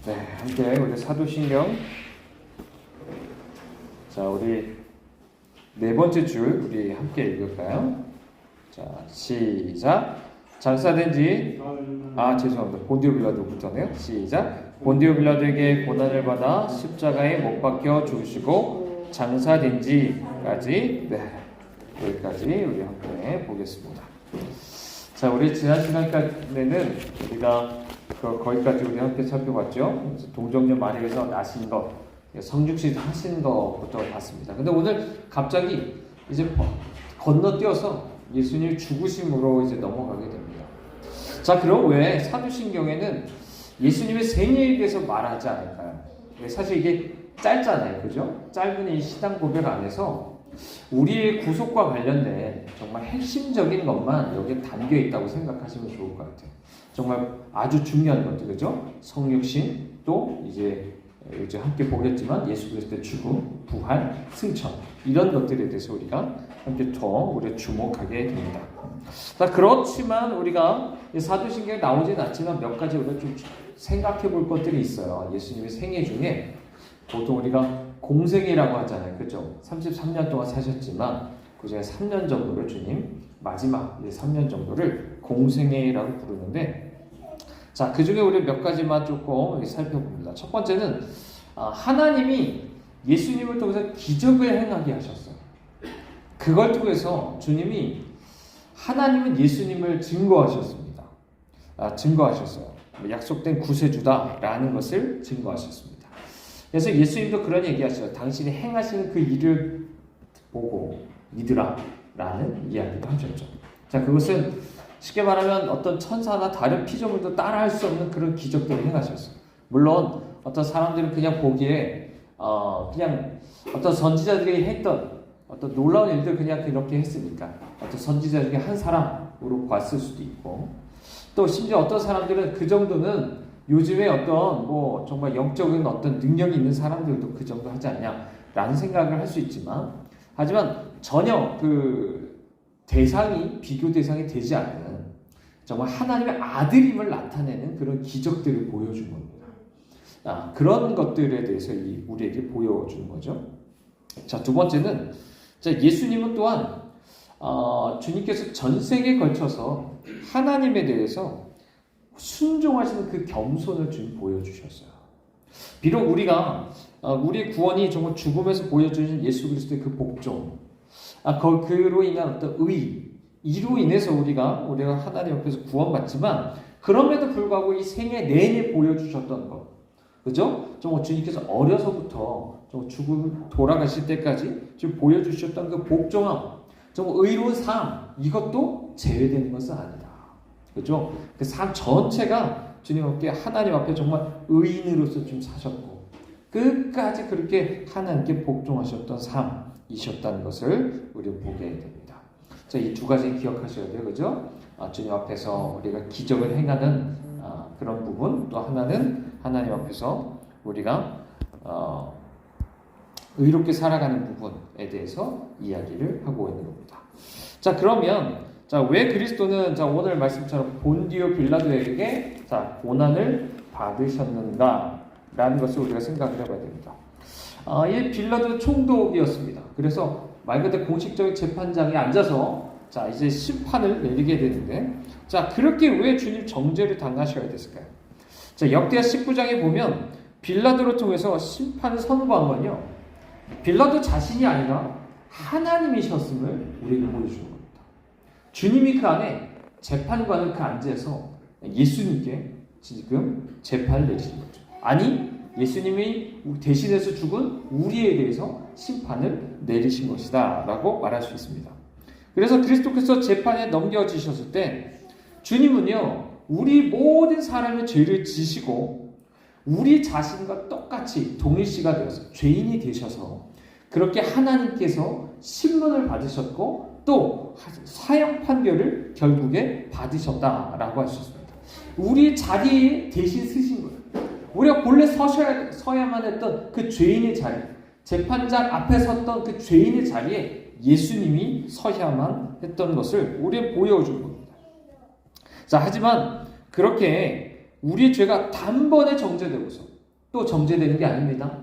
네, 함께 우리 사도신경. 자, 우리 네 번째 줄 우리 함께 읽을까요? 자, 시작. 장사된 지 죄송합니다. 본디오 빌라도부터네요. 시작. 본디오 빌라도에게 고난을 받아 십자가에 못 박혀 죽으시고 장사된 지까지, 여기까지 우리 함께 보겠습니다. 자, 우리 지난 시간까지는 우리가 거기까지 우리 함께 살펴봤죠. 동정녀 마리아에서 나신 것, 성육신 하신 것부터 봤습니다. 근데 오늘 갑자기 이제 건너뛰어서 예수님 죽으심으로 이제 넘어가게 됩니다. 자, 그럼 왜 사도신경에는 예수님의 생애에 대해서 말하지 않을까요? 사실 이게 짧잖아요, 그죠? 짧은 이 신앙 고백 안에서 우리의 구속과 관련된 정말 핵심적인 것만 여기에 담겨 있다고 생각하시면 좋을 것 같아요. 정말 아주 중요한 것들, 그죠? 성육신, 또 이제 함께 보겠지만 예수 그리스도의 죽음, 부활, 승천, 이런 것들에 대해서 우리가 함께 우리가 주목하게 됩니다. 자, 그렇지만 우리가 사도신경에 나오진 않지만 몇 가지 우리가 좀 생각해 볼 것들이 있어요. 예수님의 생애 중에 보통 우리가 공생애라고 하잖아요. 그죠? 33년 동안 사셨지만 그 중에 3년 정도를 주님, 마지막 3년 정도를 공생애라고 부르는데, 자, 그 중에 우리 몇 가지만 조금 살펴봅니다. 첫 번째는 하나님이 예수님을 통해서 기적을 행하게 하셨어요. 그걸 통해서 주님이, 하나님은 예수님을 증거하셨습니다. 증거하셨어요. 약속된 구세주다라는 것을 증거하셨습니다. 그래서 예수님도 그런 얘기하셨어요. 당신이 행하시는 그 일을 보고 믿으라 라는 이야기도 하셨죠. 자, 그것은 쉽게 말하면 어떤 천사나 다른 피조물도 따라할 수 없는 그런 기적들을 행하셨어요. 물론 어떤 사람들은 그냥 보기에 그냥 어떤 선지자들이 했던 어떤 놀라운 일들 그냥 그렇게 했으니까 어떤 선지자 중에 한 사람으로 봤을 수도 있고, 또 심지어 어떤 사람들은 그 정도는 요즘에 어떤 정말 영적인 어떤 능력이 있는 사람들도 그 정도 하지 않냐라는 생각을 할 수 있지만, 하지만 전혀 그 비교 대상이 되지 않는 정말 하나님의 아들임을 나타내는 그런 기적들을 보여준 겁니다. 그런 것들에 대해서 우리에게 보여준 거죠. 자, 두 번째는, 예수님은 또한 주님께서 전생에 걸쳐서 하나님에 대해서 순종하시는 그 겸손을 주님 보여주셨어요. 비록 우리의 구원이 정말 죽음에서 보여주신 예수 그리스도의 그 복종, 그로 인한 어떤 이로 인해서 우리가 하나님 앞에서 구원받지만, 그럼에도 불구하고 이 생애 내내 보여주셨던 것, 그죠? 정말 주님께서 어려서부터 돌아가실 때까지 지금 보여주셨던 그 복종함, 정말 의로운 삶, 이것도 제외되는 것은 아니다. 그죠? 그 삶 전체가 주님 앞에, 하나님 앞에 정말 의인으로서 좀 사셨고, 끝까지 그렇게 하나님께 복종하셨던 삶이셨다는 것을 우리가 보게 됩니다. 자, 이 두 가지 기억하셔야 돼요. 그죠? 주님 앞에서 우리가 기적을 행하는 그런 부분, 또 하나는 하나님 앞에서 우리가 의롭게 살아가는 부분에 대해서 이야기를 하고 있는 겁니다. 자, 그러면 왜 그리스도는 오늘 말씀처럼 본디오 빌라도에게 고난을 받으셨는가라는 것을 우리가 생각을 해봐야 됩니다. 이 빌라도 총독이었습니다. 그래서 말 그대로 공식적인 재판장에 앉아서 이제 심판을 내리게 되는데, 그렇게 왜 주님 정죄를 당하셔야 됐을까요? 역대하 19장에 보면 빌라도를 통해서 심판을 선고한 건요, 빌라도 자신이 아니라 하나님이셨음을 우리에게 보여주는 겁니다. 주님이 그 안에, 재판관은 그 앉아서 예수님께 지금 재판을 내리시는 거죠. 아니, 예수님이 대신해서 죽은 우리에 대해서 심판을 내리신 것이다 라고 말할 수 있습니다. 그래서 그리스도께서 재판에 넘겨지셨을 때 주님은요, 우리 모든 사람의 죄를 지시고 우리 자신과 똑같이 동일시가 되어서 죄인이 되셔서 그렇게 하나님께서 신문을 받으셨고 또 사형 판결을 결국에 받으셨다라고 할 수 있습니다. 우리 자리에 대신 쓰신 거예요. 우리가 본래 서야만 했던 그 죄인의 자리, 재판장 앞에 섰던 그 죄인의 자리에 예수님이 서야만 했던 것을 우리에 보여준 겁니다. 하지만 그렇게 우리의 죄가 단번에 정죄되고서 또 정죄되는 게 아닙니다.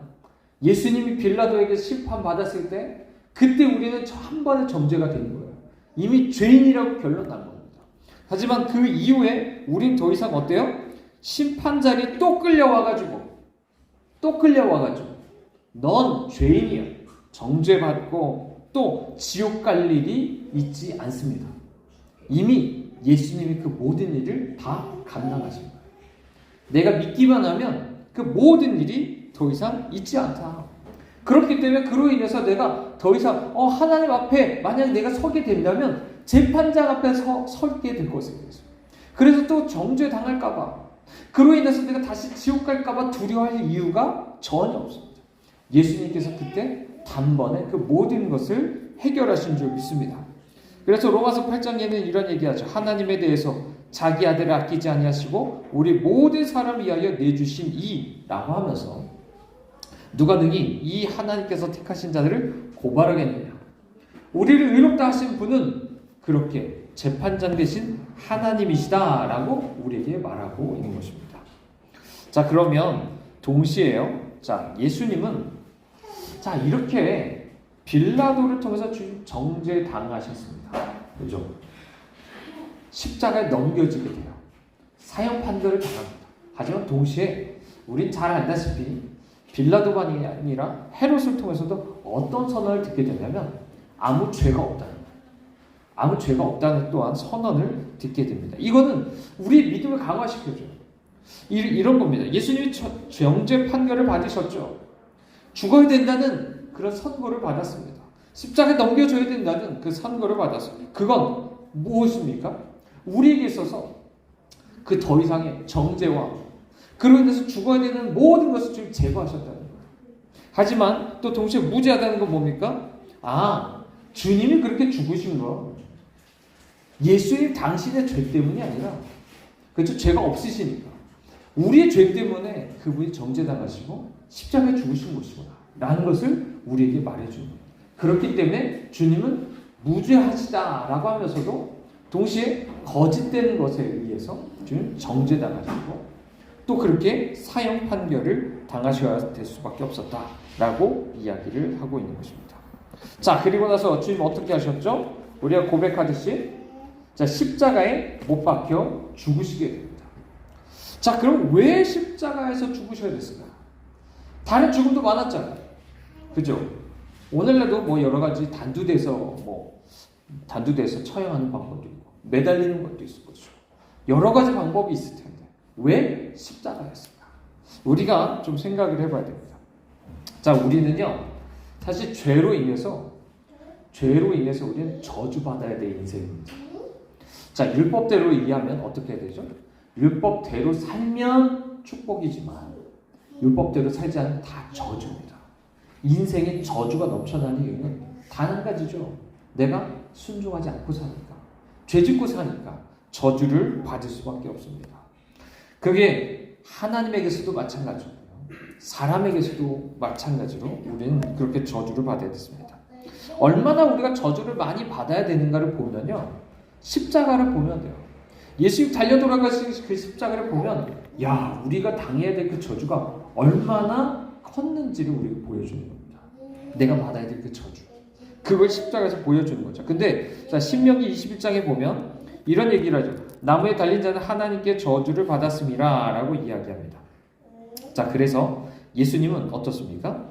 예수님이 빌라도에게 심판받았을 때 그때 우리는 한 번에 정죄가 된 거예요. 이미 죄인이라고 결론 난 겁니다. 하지만 그 이후에 우린 더 이상 어때요? 심판 자리에 또 끌려와가지고 넌 죄인이야. 정죄받고 또 지옥 갈 일이 있지 않습니다. 이미 예수님이 그 모든 일을 다 감당하신 거예요. 내가 믿기만 하면 그 모든 일이 더 이상 있지 않다. 그렇기 때문에 그로 인해서 내가 더 이상 하나님 앞에 만약 내가 서게 된다면 재판장 앞에 서게 될 것에 대해서 그래서 또 정죄 당할까 봐 그로 인해서 내가 다시 지옥 갈까 봐 두려워할 이유가 전혀 없습니다. 예수님께서 그때 단번에 그 모든 것을 해결하신 줄 믿습니다. 그래서 로마서 8장에는 이런 얘기하죠. 하나님에 대해서 자기 아들을 아끼지 아니하시고 우리 모든 사람 위하여 내주신 이라고 하면서 누가 능히 이 하나님께서 택하신 자들을 고발하겠느냐. 우리를 의롭다 하신 분은 그렇게 재판장 되신 하나님이시다라고 우리에게 말하고 있는 것입니다. 자, 그러면 동시에요. 자, 예수님은 자, 이렇게 빌라도를 통해서 정죄 당하셨습니다. 그죠? 십자가에 넘겨지게 돼요. 사형 판결을 당합니다. 하지만 동시에 우린 잘 알다시피 빌라도만이 아니라 헤롯을 통해서도 어떤 선언을 듣게 되냐면 아무 죄가 없다는 또한 선언을 듣게 됩니다. 이거는 우리 믿음을 강화시켜줘요. 이런 겁니다. 예수님이 정죄 판결을 받으셨죠. 죽어야 된다는 그런 선고를 받았습니다. 십자가에 넘겨줘야 된다는 그 선고를 받았습니다. 그건 무엇입니까? 우리에게 있어서 그 더 이상의 정죄와 그로 인해서 죽어야 되는 모든 것을 지금 제거하셨다는 거예요. 하지만 또 동시에 무죄하다는 건 뭡니까? 주님이 그렇게 죽으신 거 예수님 당신의 죄 때문이 아니라 그렇죠? 죄가 없으시니까 우리의 죄 때문에 그분이 정죄당하시고 십자가에 죽으신 것이구나 라는 것을 우리에게 말해주는 거예요. 그렇기 때문에 주님은 무죄하시다라고 하면서도 동시에 거짓된 것에 의해서 주님 정죄당하시고 또 그렇게 사형 판결을 당하셔야 될 수밖에 없었다라고 이야기를 하고 있는 것입니다. 자, 그리고 나서 주님 어떻게 하셨죠? 우리가 고백하듯이 자, 십자가에 못 박혀 죽으시게 됩니다. 자, 그럼 왜 십자가에서 죽으셔야 됐을까? 다른 죽음도 많았잖아요. 그죠? 오늘날도 여러 가지 단두대에서 처형하는 방법도 있고 매달리는 것도 있을 것이고 여러 가지 방법이 있을 텐데 왜 십자가였을까? 우리가 좀 생각을 해봐야 됩니다. 자, 우리는요 사실 죄로 인해서 우리는 저주받아야 될 인생입니다. 자, 율법대로 이해하면 어떻게 해야 되죠? 율법대로 살면 축복이지만 율법대로 살지 않으면 다 저주입니다. 인생에 저주가 넘쳐나는 이유는 단 한 가지죠. 내가 순종하지 않고 사니까, 죄짓고 사니까 저주를 받을 수밖에 없습니다. 그게 하나님에게서도 마찬가지고요. 사람에게서도 마찬가지로 우리는 그렇게 저주를 받아야 됐습니다. 얼마나 우리가 저주를 많이 받아야 되는가를 보면요. 십자가를 보면 돼요. 예수님 달려 돌아가신 그 십자가를 보면 우리가 당해야 될 그 저주가 얼마나 컸는지를 우리가 보여주는 겁니다. 내가 받아야 될 그 저주. 그걸 십자가에서 보여주는 거죠. 근데 자, 신명기 21장에 보면 이런 얘기를 하죠. 나무에 달린 자는 하나님께 저주를 받았음이라 라고 이야기합니다. 자, 그래서 예수님은 어떻습니까?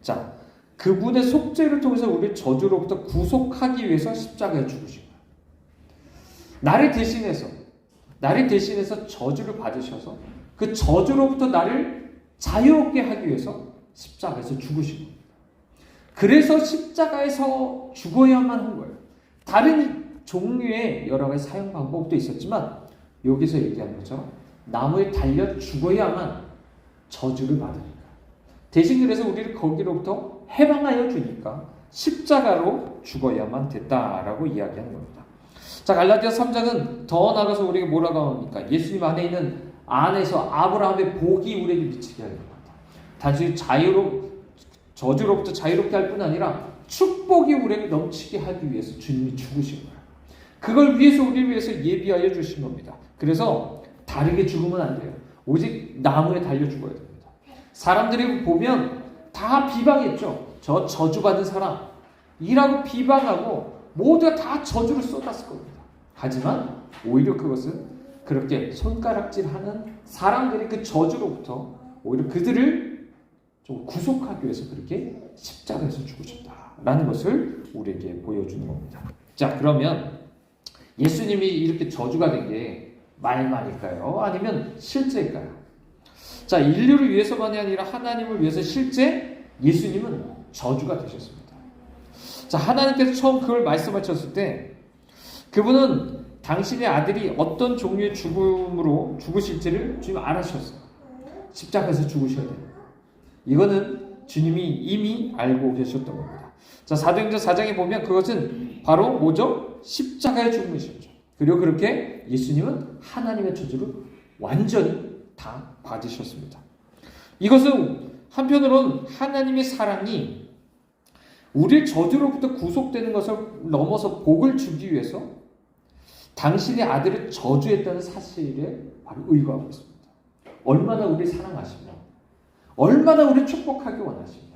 자, 그분의 속죄를 통해서 우리를 저주로부터 구속하기 위해서 십자가에 죽으신 거예요. 나를 대신해서 저주를 받으셔서 그 저주로부터 나를 자유롭게 하기 위해서 십자가에서 죽으신 겁니다. 그래서 십자가에서 죽어야만 한 거예요. 다른 종류의 여러 가지 사용 방법도 있었지만 여기서 얘기하는 것처럼 나무에 달려 죽어야만 저주를 받으니까 대신 그래서 우리를 거기로부터 해방하여 주니까 십자가로 죽어야만 됐다라고 이야기하는 겁니다. 자, 갈라디아 3장은 더 나가서 우리에게 뭐라고 합니까? 예수님 안에 있는 안에서 아브라함의 복이 우리에게 미치게 하는 겁니다. 단순히 저주로부터 자유롭게 할 뿐 아니라 축복이 우리에게 넘치게 하기 위해서 주님이 죽으신 거예요. 그걸 위해서 우리를 위해서 예비하여 주신 겁니다. 그래서 다르게 죽으면 안 돼요. 오직 나무에 달려 죽어야 됩니다. 사람들이 보면 다 비방했죠. 저 저주받은 사람이라고 비방하고 모두가 다 저주를 쏟았을 겁니다. 하지만 오히려 그것은 그렇게 손가락질하는 사람들이 그 저주로부터 오히려 그들을 좀 구속하기 위해서 그렇게 십자가에서 죽으셨다라는 것을 우리에게 보여주는 겁니다. 자, 그러면 예수님이 이렇게 저주가 된 게 말만일까요? 아니면 실제일까요? 자, 인류를 위해서만이 아니라 하나님을 위해서 실제 예수님은 저주가 되셨습니다. 자, 하나님께서 처음 그걸 말씀하셨을 때 그분은 당신의 아들이 어떤 종류의 죽음으로 죽으실지를 주님 알아주셨어요. 십자가에서 죽으셔야 돼요. 이거는 주님이 이미 알고 계셨던 겁니다. 자, 사도행전 4장에 보면 그것은 바로 뭐죠? 십자가의 죽음이셨죠. 그리고 그렇게 예수님은 하나님의 저주를 완전히 다 받으셨습니다. 이것은 한편으로는 하나님의 사랑이 우리의 저주로부터 구속되는 것을 넘어서 복을 주기 위해서 당신의 아들을 저주했다는 사실에 바로 의거하고 있습니다. 얼마나 우리 사랑하시며 얼마나 우리 축복하기 원하시며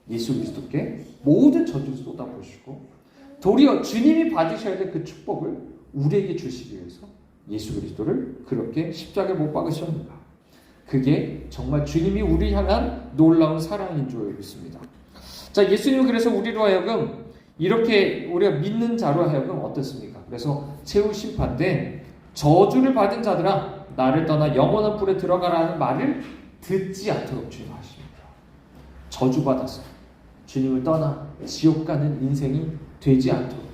예수 그리스도께 모든 저주를 쏟아부으시고 도리어 주님이 받으셔야 될 그 축복을 우리에게 주시기 위해서 예수 그리스도를 그렇게 십자가에 못 박으셨는가. 그게 정말 주님이 우리 향한 놀라운 사랑인 줄 믿습니다. 자, 예수님은 그래서 우리로 하여금 이렇게 우리가 믿는 자로 하여금 어떻습니까? 그래서 최후 심판된 저주를 받은 자들아 나를 떠나 영원한 불에 들어가라는 말을 듣지 않도록 주님 하십니다. 저주받아서 주님을 떠나 지옥 가는 인생이 되지 않도록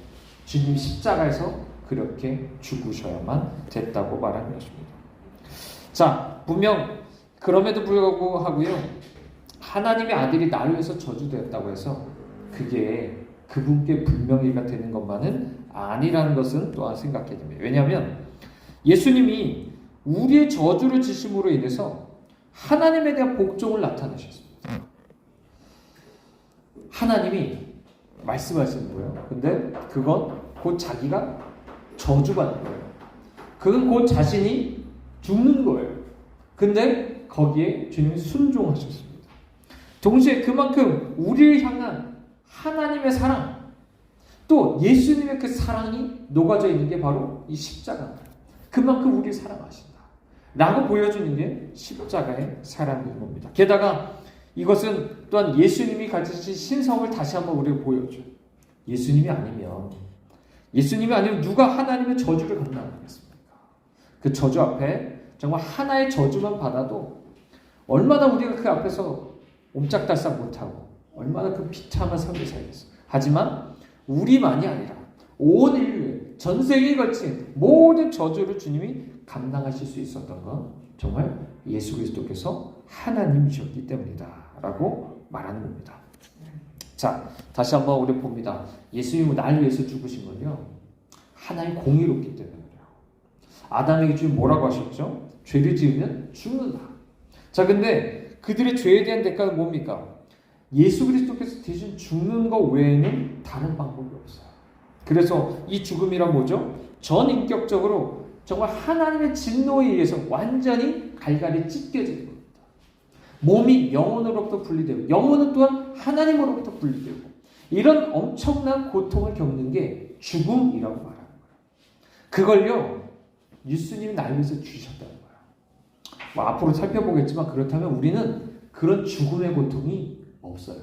주님 십자가에서 그렇게 죽으셔야만 됐다고 말하는 것입니다. 자, 분명 그럼에도 불구하고 하고요. 하나님의 아들이 나를 위해서 저주되었다고 해서 그게 그분께 불명예가 되는 것만은 아니라는 것은 또한 생각해야 됩니다. 왜냐하면 예수님이 우리의 저주를 지심으로 인해서 하나님에 대한 복종을 나타내셨습니다. 하나님이 말씀하시는 거예요. 근데 그건 곧 자기가 저주받는 거예요. 그건 곧 자신이 죽는 거예요. 근데 거기에 주님이 순종하셨습니다. 동시에 그만큼 우리를 향한 하나님의 사랑, 또 예수님의 그 사랑이 녹아져 있는 게 바로 이 십자가입니다. 그만큼 우리를 사랑하신다 라고 보여주는 게 십자가의 사랑인 겁니다. 게다가 이것은 또한 예수님이 가지신 신성을 다시 한번 우리에게 보여줘요. 예수님이 아니면 누가 하나님의 저주를 감당하겠습니까? 그 저주 앞에 정말 하나의 저주만 받아도 얼마나 우리가 그 앞에서 옴짝달싹 못하고 얼마나 그 비참한 삶을 살겠어요. 하지만 우리만이 아니라 온 인류에 전 세계에 걸친 모든 저주를 주님이 감당하실 수 있었던 건 정말 예수 그리스도께서 하나님이셨기 때문이다 라고 말하는 겁니다. 자, 다시 한번 우리 봅니다. 예수님은 나를 위해서 죽으신 건요 하나님 공의롭기 때문이에요. 아담에게 주님 뭐라고 하셨죠? 죄를 지으면 죽는다. 자, 근데 그들의 죄에 대한 대가는 뭡니까? 예수 그리스도께서 대신 죽는 것 외에는 다른 방법이 없어요. 그래서 이 죽음이란 뭐죠? 전인격적으로 정말 하나님의 진노에 의해서 완전히 갈갈이 찢겨지는 겁니다. 몸이 영혼으로부터 분리되고 영혼은 또한 하나님으로부터 분리되고 이런 엄청난 고통을 겪는 게 죽음이라고 말하는 거예요. 그걸요 예수님이 나를 위해서 주셨다는 거예요. 뭐 앞으로 살펴보겠지만 그렇다면 우리는 그런 죽음의 고통이 없어요.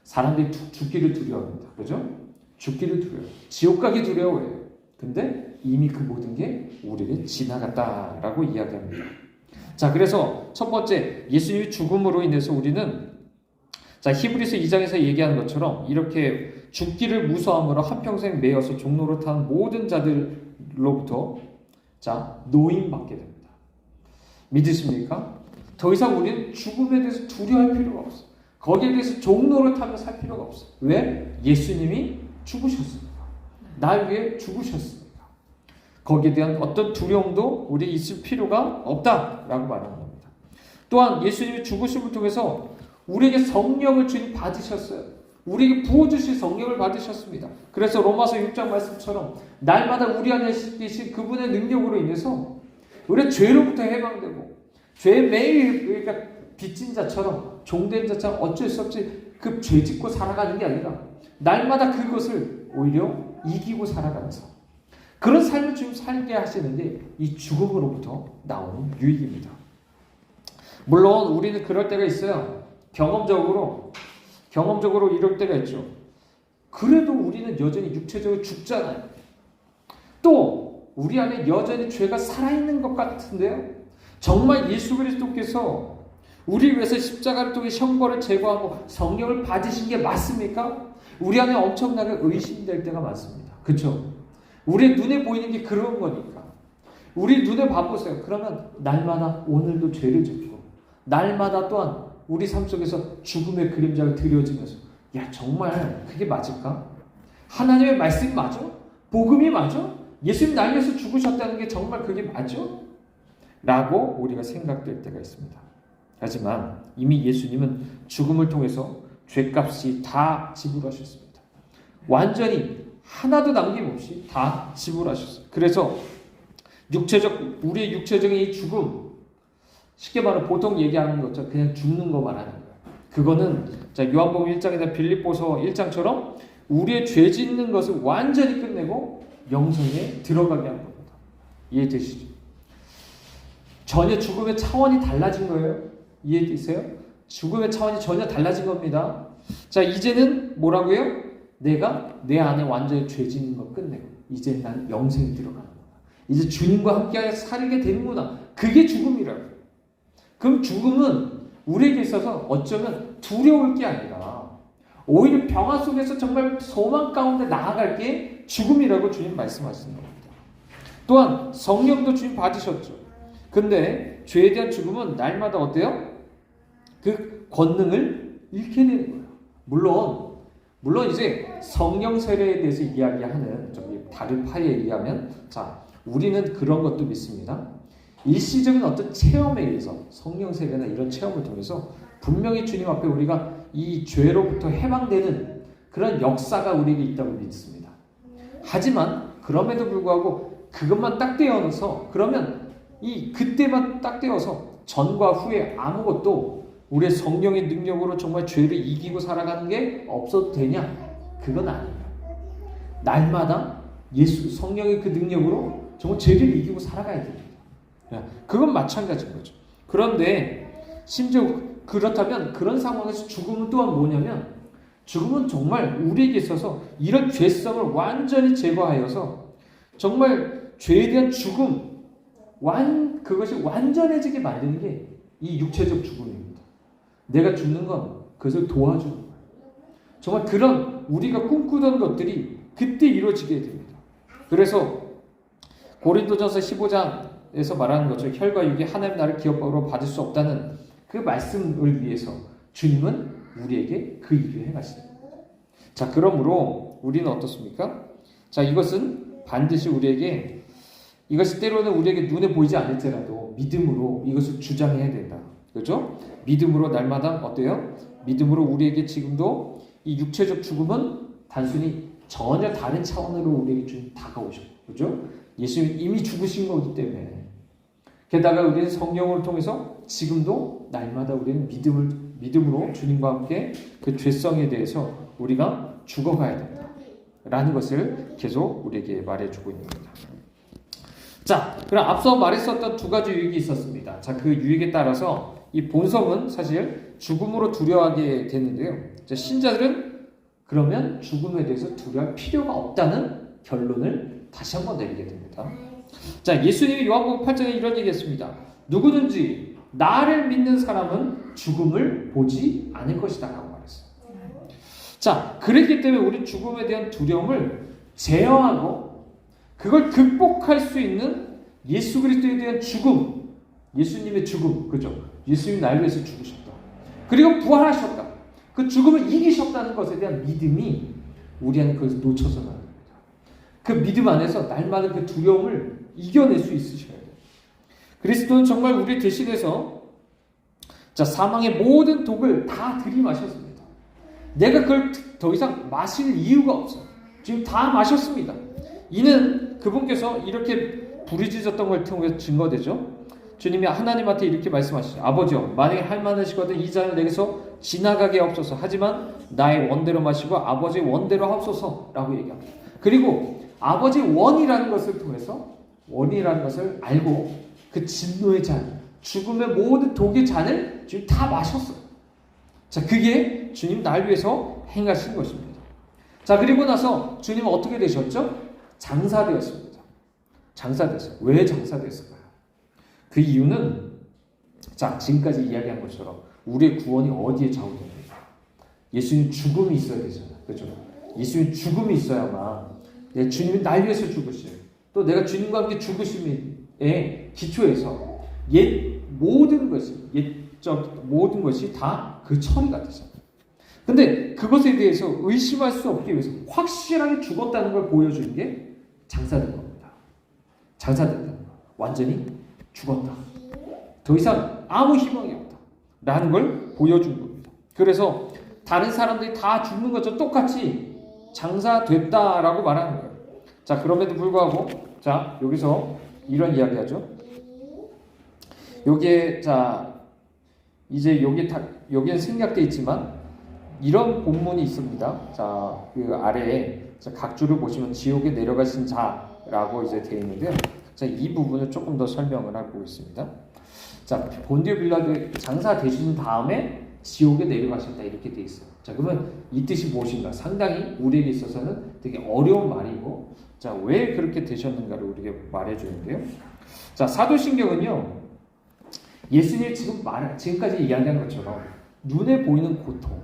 사람들이 죽기를 두려워합니다. 그죠? 죽기를 두려워해요. 지옥 가기 두려워해요. 근데 이미 그 모든 게 우리를 지나갔다라고 이야기합니다. 자, 그래서 첫 번째 예수님의 죽음으로 인해서 우리는 자, 히브리서 2장에서 얘기하는 것처럼 이렇게 죽기를 무서함으로 한평생 매여서 종로를 탄 모든 자들로부터 자, 노임받게 됩니다. 믿으십니까? 더 이상 우리는 죽음에 대해서 두려워할 필요가 없어요. 거기에 대해서 종로를 타며 살 필요가 없어요. 왜? 예수님이 죽으셨습니다. 날 위해 죽으셨습니다. 거기에 대한 어떤 두려움도 우리 있을 필요가 없다라고 말하는 겁니다. 또한 예수님이 죽으심을 통해서 우리에게 성령을 주님 받으셨어요. 우리에게 부어주실 성령을 받으셨습니다. 그래서 로마서 6장 말씀처럼 날마다 우리 안에 계신 그분의 능력으로 인해서 우리가 죄로부터 해방되고 죄 매일 그러니까 빚진 자처럼 종된 자처럼 어쩔 수 없이 그 죄 짓고 살아가는 게 아니라 날마다 그것을 오히려 이기고 살아가면서 그런 삶을 지금 살게 하시는데 이 죽음으로부터 나오는 유익입니다. 물론 우리는 그럴 때가 있어요. 경험적으로 이럴 때가 있죠. 그래도 우리는 여전히 육체적으로 죽잖아요. 또 우리 안에 여전히 죄가 살아있는 것 같은데요. 정말 예수 그리스도께서 우리 위해서 십자가를 통해 형벌을 제거하고 성령을 받으신 게 맞습니까? 우리 안에 엄청나게 의심될 때가 많습니다. 그렇죠? 우리 눈에 보이는 게 그런 거니까. 우리 눈에 봐보세요. 그러면 날마다 오늘도 죄를 짓고 날마다 또한 우리 삶 속에서 죽음의 그림자가 드려지면서 야 정말 그게 맞을까? 하나님의 말씀이 맞아? 복음이 맞아? 예수님 날 위해서 죽으셨다는 게 정말 그게 맞아? 라고 우리가 생각될 때가 있습니다. 하지만 이미 예수님은 죽음을 통해서 죄값이 다 지불하셨습니다. 완전히 하나도 남김없이 다 지불하셨어요. 그래서 우리의 육체적인 이 죽음, 쉽게 말하면 보통 얘기하는 것처럼 그냥 죽는 거 말하는 거예요. 그거는 자 요한복음 1장이나 빌립보서 1장처럼 우리의 죄 짓는 것을 완전히 끝내고 영생에 들어가게 한 겁니다. 이해되시죠? 전혀 죽음의 차원이 달라진 거예요. 이해되세요? 죽음의 차원이 전혀 달라진 겁니다. 자 이제는 뭐라고요? 내가 내 안에 완전히 죄 짓는 거 끝내고 이제 난 영생에 들어가는 거다. 이제 주님과 함께 살게 되는구나. 그게 죽음이라고. 그럼 죽음은 우리에게 있어서 어쩌면 두려울 게 아니라 오히려 평화 속에서 정말 소망 가운데 나아갈 게 죽음이라고 주님 말씀하시는 겁니다. 또한 성령도 주님 받으셨죠. 근데 죄에 대한 죽음은 날마다 어때요? 그 권능을 잃게 되는 거예요. 물론 이제 성령 세례에 대해서 이야기하는 다른 파에 의하면 자 우리는 그런 것도 믿습니다. 일시적인 어떤 체험에 의해서 성령 세례나 이런 체험을 통해서 분명히 주님 앞에 우리가 이 죄로부터 해방되는 그런 역사가 우리에게 있다고 믿습니다. 하지만 그럼에도 불구하고 그것만 딱 떼어서 그러면 그때만 딱 떼어서 전과 후에 아무것도 우리의 성령의 능력으로 정말 죄를 이기고 살아가는 게 없어도 되냐? 그건 아니에요. 날마다 예수 성령의 그 능력으로 정말 죄를 이기고 살아가야 됩니다. 그건 마찬가지인 거죠. 그런데 심지어 그렇다면 그런 상황에서 죽음은 또한 뭐냐면 죽음은 정말 우리에게 있어서 이런 죄성을 완전히 제거하여서 정말 죄에 대한 죽음 그것이 완전해지게 만드는 게 이 육체적 죽음입니다. 내가 죽는 건 그것을 도와주는 거예요. 정말 그런 우리가 꿈꾸던 것들이 그때 이루어지게 됩니다. 그래서 고린도전서 15장에서 말하는 것처럼 혈과 육이 하나님 나라를 기업으로 받을 수 없다는 그 말씀을 위해서 주님은 우리에게 그 일을 행하십니다. 자, 그러므로 우리는 어떻습니까? 자, 이것은 반드시 우리에게 이것이 때로는 우리에게 눈에 보이지 않을지라도 믿음으로 이것을 주장해야 된다. 그렇죠? 믿음으로 날마다 어때요? 믿음으로 우리에게 지금도 이 육체적 죽음은 단순히 전혀 다른 차원으로 우리에게 주님 다가오셨고, 그렇죠? 예수님이 이미 죽으신 거기 때문에 게다가 우리는 성령을 통해서 지금도 날마다 우리는 믿음으로 주님과 함께 그 죄성에 대해서 우리가 죽어가야 된다. 라는 것을 계속 우리에게 말해주고 있는 겁니다. 자, 그럼 앞서 말했었던 두 가지 유익이 있었습니다. 자, 그 유익에 따라서 이 본성은 사실 죽음으로 두려워하게 되는데요. 자, 신자들은 그러면 죽음에 대해서 두려워할 필요가 없다는 결론을 다시 한번 내리게 됩니다. 자, 예수님이 요한복음 8장에 이런 얘기했습니다. 누구든지 나를 믿는 사람은 죽음을 보지 않을 것이다 라고 말했어요. 자, 그랬기 때문에 우리 죽음에 대한 두려움을 제어하고 그걸 극복할 수 있는 예수 그리스도에 대한 죽음, 예수님의 죽음, 그죠? 예수님이 날 위해서 죽으셨다. 그리고 부활하셨다. 그 죽음을 이기셨다는 것에 대한 믿음이 우리 안에 그것을 놓쳐서는 안 됩니다. 그 믿음 안에서 날마다 그 두려움을 이겨낼 수 있으셔야 돼요. 그리스도는 정말 우리 대신해서 자, 사망의 모든 독을 다 들이마셨습니다. 내가 그걸 더 이상 마실 이유가 없어요. 지금 다 마셨습니다. 이는 그분께서 이렇게 부르짖었던 걸 통해 증거되죠. 주님이 하나님한테 이렇게 말씀하시죠. 아버지여, 만약에 할 만하시거든 이 잔을 내게서 지나가게 하옵소서. 하지만 나의 원대로 마시고 아버지의 원대로 하옵소서라고 얘기합니다. 그리고 아버지의 원이라는 것을 통해서 원이라는 것을 알고 그 진노의 잔, 죽음의 모든 독의 잔을 지금 다 마셨어요. 자, 그게 주님 날 위해서 행하신 것입니다. 자, 그리고 나서 주님은 어떻게 되셨죠? 장사되었습니다. 장사됐어요. 왜 장사됐을까요? 그 이유는 자, 지금까지 이야기한 것처럼 우리의 구원이 어디에 좌우됩니까? 예수님 죽음이 있어야 되잖아요. 그렇죠? 예수님 죽음이 있어야만 주님이 날 위해서 죽으시요. 또 내가 주님과 함께 죽으심에 기초해서 모든 것이 다 그 처리가 되잖아요. 근데 그것에 대해서 의심할 수 없기 위해서 확실하게 죽었다는 걸 보여주는 게 장사된 겁니다. 장사된다는 거. 완전히 죽었다. 더 이상 아무 희망이 없다. 라는 걸 보여준 겁니다. 그래서 다른 사람들이 다 죽는 것처럼 똑같이 장사됐다라고 말하는 거예요. 자, 그럼에도 불구하고 자, 여기서 이런 이야기 하죠. 여기에 자, 이제 여기에 생략되어 있지만 이런 본문이 있습니다. 자, 그 아래에 각 줄을 보시면 지옥에 내려가신 자라고 이제 되어 있는데요. 자, 이 부분을 조금 더 설명을 해보겠습니다. 자, 본디오 빌라도 장사 되신 다음에 지옥에 내려가셨다 이렇게 되어 있어요. 자, 그러면 이 뜻이 무엇인가? 상당히 우리에게 있어서는 되게 어려운 말이고, 자, 왜 그렇게 되셨는가를 우리에게 말해주는데요. 자, 사도신경은요, 예수님이 지금까지 이야기한 것처럼 눈에 보이는 고통,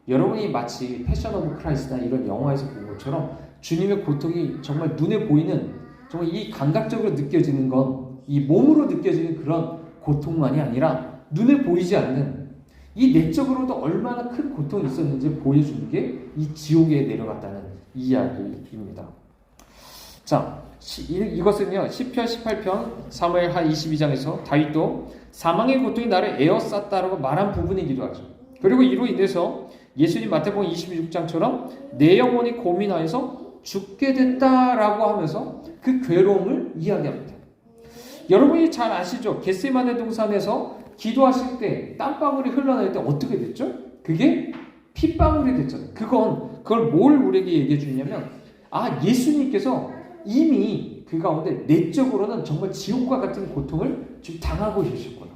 여러분이 마치 패션 오브 크라이스트나 이런 영화에서 본 것처럼 주님의 고통이 정말 눈에 보이는, 정말 이 감각적으로 느껴지는 건 이 몸으로 느껴지는 그런 고통만이 아니라 눈에 보이지 않는 이 내적으로도 얼마나 큰 고통이 있었는지 보여주는 게 이 지옥에 내려갔다는 이야기입니다. 자, 이것은요, 시편 18편 사무엘 하 22장에서 다윗도 사망의 고통이 나를 에워쌌다라고 말한 부분이기도 하죠. 그리고 이로 인해서 예수님 마태복음 26장처럼 내 영혼이 고민하여서 죽게 됐다라고 하면서 그 괴로움을 이야기합니다. 여러분이 잘 아시죠? 겟세마네 동산에서 기도하실 때 땀방울이 흘러날 때 어떻게 됐죠? 그게 핏방울이 됐잖아요. 그걸 뭘 우리에게 얘기해 주냐면, 예수님께서 이미 그 가운데 내적으로는 정말 지옥과 같은 고통을 지금 당하고 계셨구나.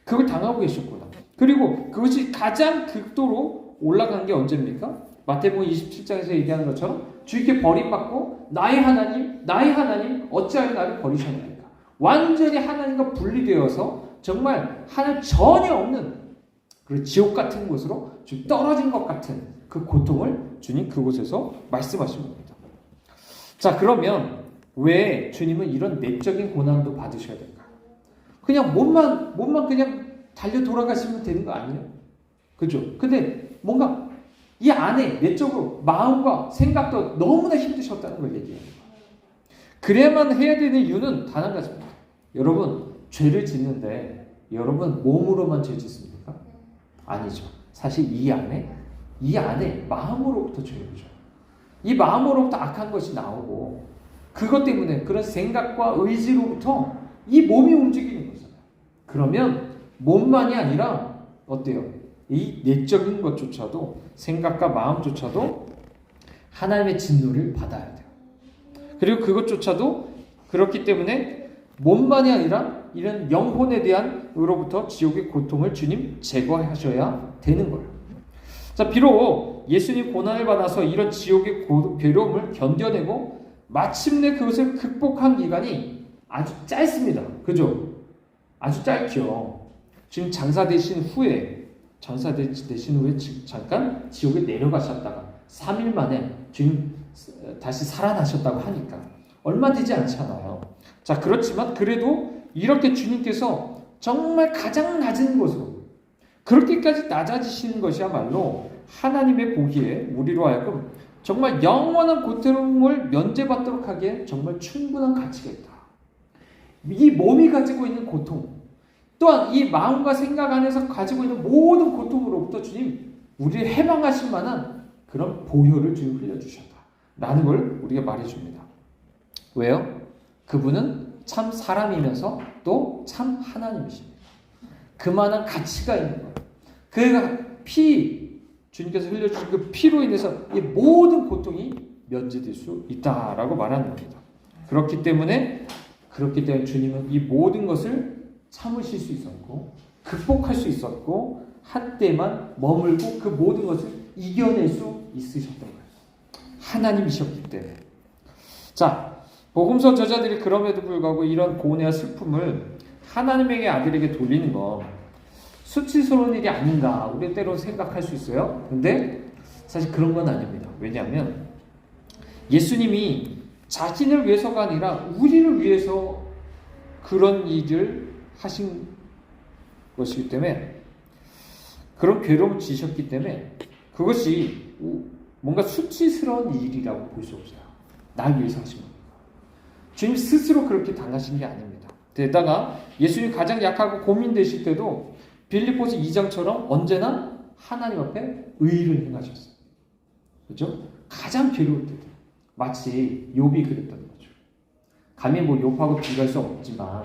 그걸 당하고 계셨구나. 그리고 그것이 가장 극도로 올라간 게 언제입니까? 마태복음 27장에서 얘기하는 것처럼 주님께 버림받고 나의 하나님 어찌하여 나를 버리셨나이까. 완전히 하나님과 분리되어서 정말 하나님 전혀 없는 그 지옥 같은 곳으로 지금 떨어진 것 같은 그 고통을 주님 그곳에서 말씀하신 겁니다. 자, 그러면 왜 주님은 이런 내적인 고난도 받으셔야 될까요? 그냥 몸만 그냥 달려 돌아가시면 되는 거 아니에요? 그죠? 근데 뭔가 이 안에 내적으로 마음과 생각도 너무나 힘드셨다는 걸 얘기해요. 그래야만 해야 되는 이유는 단 한 가지입니다. 여러분, 죄를 짓는데 여러분 몸으로만 죄 짓습니까? 아니죠. 사실 이 안에 마음으로부터 죄를 져요. 이 마음으로부터 악한 것이 나오고 그것 때문에 그런 생각과 의지로부터 이 몸이 움직이는 거잖아요. 그러면 몸만이 아니라 어때요? 이 내적인 것조차도 생각과 마음조차도 하나님의 진노를 받아야 돼요. 그리고 그것조차도 그렇기 때문에 몸만이 아니라 이런 영혼에 대한 으로부터 지옥의 고통을 주님 제거하셔야 되는 거예요. 자, 비록 예수님 고난을 받아서 이런 지옥의 괴로움을 견뎌내고 마침내 그것을 극복한 기간이 아주 짧습니다. 그죠? 아주 짧죠. 지금 장사 되신 후에 잠깐 지옥에 내려가셨다가 3일 만에 지금 다시 살아나셨다고 하니까 얼마 되지 않잖아요. 자, 그렇지만 그래도 이렇게 주님께서 정말 가장 낮은 곳으로 그렇게까지 낮아지시는 것이야말로 하나님의 보기에 우리로 하여금 정말 영원한 고통을 면제받도록 하기에 정말 충분한 가치가 있다. 이 몸이 가지고 있는 고통, 또한 이 마음과 생각 안에서 가지고 있는 모든 고통으로부터 주님 우리를 해방하실 만한 그런 보혈을 주님 흘려주셨다 라는 걸 우리가 말해줍니다. 왜요? 그분은 참 사람이면서 또 참 하나님이십니다. 그만한 가치가 있는 거예요. 그 주님께서 흘려주신 그 피로 인해서 이 모든 고통이 면제될 수 있다라고 말하는 겁니다. 그렇기 때문에 주님은 이 모든 것을 참으실 수 있었고 극복할 수 있었고 한때만 머물고 그 모든 것을 이겨낼 수 있으셨던 거예요. 하나님이셨기 때문에. 자, 복음서 저자들이 그럼에도 불구하고 이런 고뇌와 슬픔을 하나님에게 아들에게 돌리는 건 수치스러운 일이 아닌가 우리 때로 생각할 수 있어요. 근데 사실 그런 건 아닙니다. 왜냐하면 예수님이 자신을 위해서가 아니라 우리를 위해서 그런 일을 하신 것이기 때문에 그런 괴로움을 지셨기 때문에 그것이 뭔가 수치스러운 일이라고 볼 수 없어요. 날 위해서 하신 겁니다. 주님 스스로 그렇게 당하신 게 아닙니다. 게다가 예수님이 가장 약하고 고민되실 때도 빌립보서 2장처럼 언제나 하나님 앞에 의를 행하셨어요. 그렇죠? 가장 괴로울 때도 마치 욥이 그랬던 거죠. 감히 욥하고 비교할 수 없지만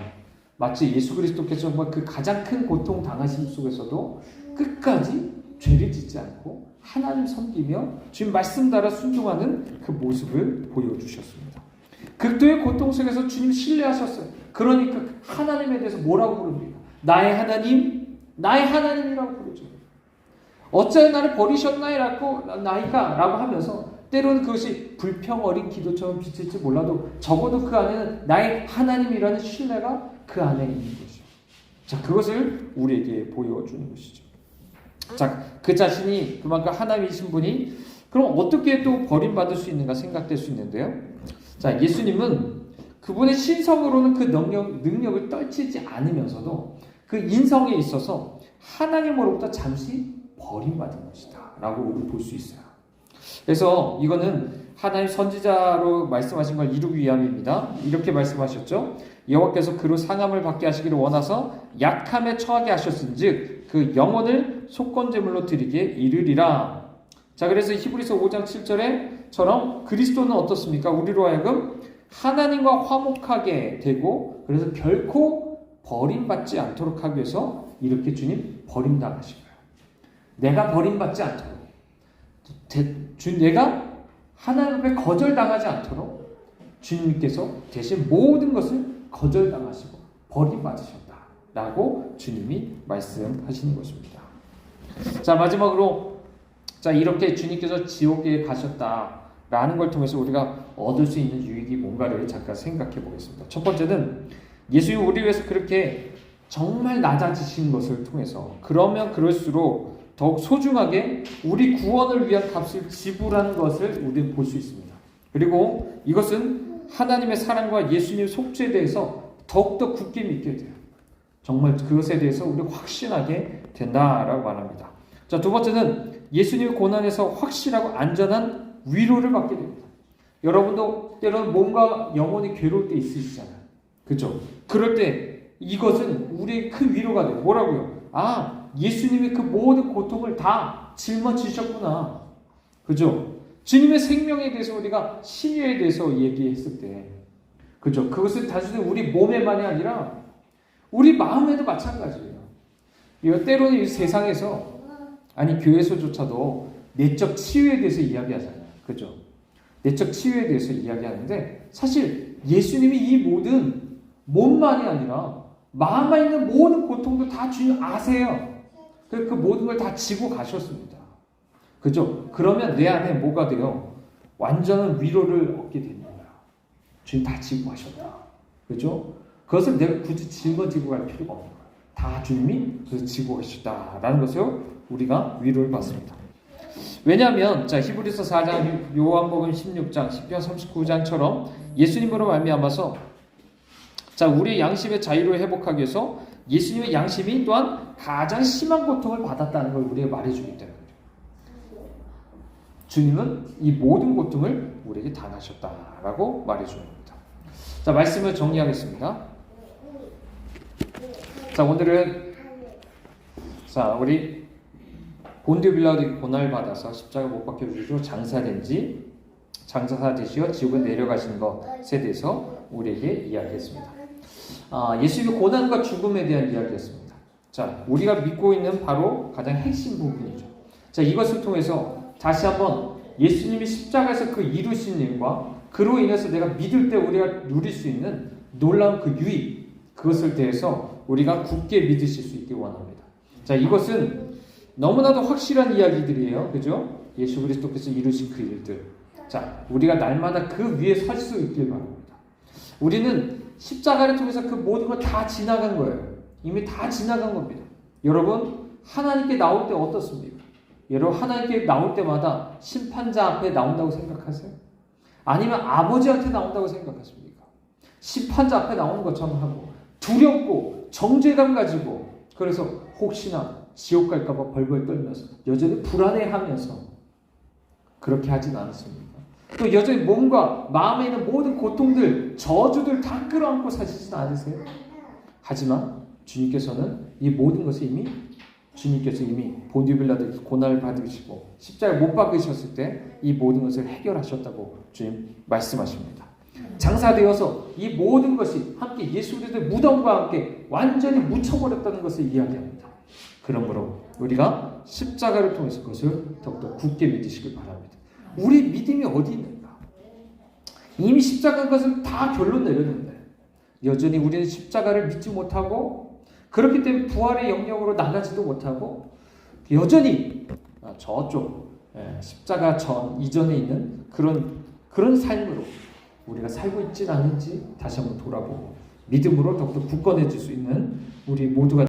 마치 예수 그리스도께서 정말 그 가장 큰 고통 당하심 속에서도 끝까지 죄를 짓지 않고 하나님 섬기며 주님 말씀 따라 순종하는 그 모습을 보여주셨습니다. 극도의 고통 속에서 주님 신뢰하셨어요. 그러니까 하나님에 대해서 뭐라고 부릅니까? 나의 하나님, 나의 하나님이라고 부르죠. 어찌하여 나를 버리셨나이라고 나이가? 라고 하면서 때로는 그것이 불평 어린 기도처럼 비칠지 몰라도 적어도 그 안에는 나의 하나님이라는 신뢰가 그 안에 있는 것이죠. 자, 그것을 우리에게 보여주는 것이죠. 자, 그 자신이 그만큼 하나님이신 분이 그럼 어떻게 또 버림받을 수 있는가 생각될 수 있는데요. 자, 예수님은 그분의 신성으로는 그 능력을 떨치지 않으면서도 그 인성에 있어서 하나님으로부터 잠시 버림받은 것이다 라고 우리 볼 수 있어요. 그래서 이거는 하나님 선지자로 말씀하신 걸 이루기 위함입니다. 이렇게 말씀하셨죠. 여호와께서 그로 상함을 받게 하시기를 원하서 약함에 처하게 하셨은즉 그 영혼을 속건제물로 드리기에 이르리라. 자, 그래서 히브리서 5장 7절에처럼 그리스도는 어떻습니까? 우리로 하여금 하나님과 화목하게 되고 그래서 결코 버림받지 않도록 하기 위해서 이렇게 주님 버림당하신 거예요. 내가 버림받지 않도록 내가 하나님 앞에 거절당하지 않도록 주님께서 대신 모든 것을 거절당하시고 버림받으셨다라고 주님이 말씀하시는 것입니다. 자, 마지막으로 자, 이렇게 주님께서 지옥에 가셨다라는 걸 통해서 우리가 얻을 수 있는 유익이 뭔가를 잠깐 생각해 보겠습니다. 첫 번째는 예수님이 우리 위해서 그렇게 정말 낮아지신 것을 통해서 그러면 그럴수록 더욱 소중하게 우리 구원을 위한 값을 지불하는 것을 우리는 볼 수 있습니다. 그리고 이것은 하나님의 사랑과 예수님의 속죄에 대해서 더욱더 굳게 믿게 돼요. 정말 그것에 대해서 우리가 확신하게 된다라고 말합니다. 자, 두 번째는 예수님의 고난에서 확실하고 안전한 위로를 받게 됩니다. 여러분도 때로는 몸과 영혼이 괴로울 때 있으시잖아요. 그렇죠? 그럴 때 이것은 우리의 큰 위로가 돼요. 뭐라고요? 아, 예수님이 그 모든 고통을 다 짊어지셨구나. 그죠? 주님의 생명에 대해서 우리가 신유에 대해서 얘기했을 때, 그죠? 그것은 단순히 우리 몸에만이 아니라 우리 마음에도 마찬가지예요. 이거 때로는 이 세상에서, 아니 교회에서조차도 내적 치유에 대해서 이야기하잖아요. 그죠? 내적 치유에 대해서 이야기하는데 사실 예수님이 이 모든 몸만이 아니라 마음 안에 있는 모든 고통도 다 주님 아세요. 그 모든 걸 다 지고 가셨습니다. 그죠? 그러면 내 안에 뭐가 돼요? 완전한 위로를 얻게 되는 거야. 주님 다 지고 가셨다. 그죠? 그것을 내가 굳이 짊어지고 갈 필요가 없는 거야. 다 주님이 그래서 지고 가셨다라는 것을 우리가 위로를 받습니다. 왜냐하면 자, 히브리서 4장, 요한복음 16장, 시편 39장처럼 예수님으로 말미암아서 자, 우리의 양심의 자유를 회복하기 위해서 예수님의 양심이 또한 가장 심한 고통을 받았다는 걸 우리에게 말해주기 때문에 주님은 이 모든 고통을 우리에게 당하셨다라고 말해주는 겁니다. 자, 말씀을 정리하겠습니다. 자, 오늘은 자, 우리 본디오 빌라도에게 고난을 받아서 십자가 못 박혀주시고 장사 되시어 지옥에 내려가신 것에 대해서 우리에게 이야기했습니다. 예수님의 고난과 죽음에 대한 이야기였습니다. 자, 우리가 믿고 있는 바로 가장 핵심 부분이죠. 자, 이것을 통해서 다시 한번 예수님이 십자가에서 그 이루신 일과 그로 인해서 내가 믿을 때 우리가 누릴 수 있는 놀라운 그 유익, 그것을 대해서 우리가 굳게 믿으실 수 있길 원합니다. 자, 이것은 너무나도 확실한 이야기들이에요. 그죠? 예수 그리스도께서 이루신 그 일들. 자, 우리가 날마다 그 위에 설 수 있길 바랍니다. 우리는 십자가를 통해서 그 모든 걸 다 지나간 거예요. 이미 다 지나간 겁니다. 여러분, 하나님께 나올 때 어떻습니까? 여러분, 하나님께 나올 때마다 심판자 앞에 나온다고 생각하세요? 아니면 아버지한테 나온다고 생각하십니까? 심판자 앞에 나오는 것처럼 하고 두렵고 정죄감 가지고 그래서 혹시나 지옥 갈까봐 벌벌 떨면서 여전히 불안해하면서 그렇게 하진 않습니다. 또 여전히 몸과 마음에 있는 모든 고통들, 저주들 다 끌어안고 사시진 않으세요? 하지만 주님께서는 이 모든 것을 주님께서 이미 본디빌라도 고난을 받으시고 십자가에 못 박으셨을 때 이 모든 것을 해결하셨다고 주님 말씀하십니다. 장사되어서 이 모든 것이 함께 예수 그리스도의 무덤과 함께 완전히 묻혀버렸다는 것을 이야기합니다. 그러므로 우리가 십자가를 통해서 그것을 더욱더 굳게 믿으시길 바랍니다. 우리 믿음이 어디 있는가? 이미 십자가인 것을 다 결론 내렸는데 여전히 우리는 십자가를 믿지 못하고 그렇기 때문에 부활의 영역으로 나가지도 못하고 여전히 저쪽 십자가 이전에 있는 그런 삶으로 우리가 살고 있지는 않은지 다시 한번 돌아보고 믿음으로 더욱더 굳건해질 수 있는 우리 모두가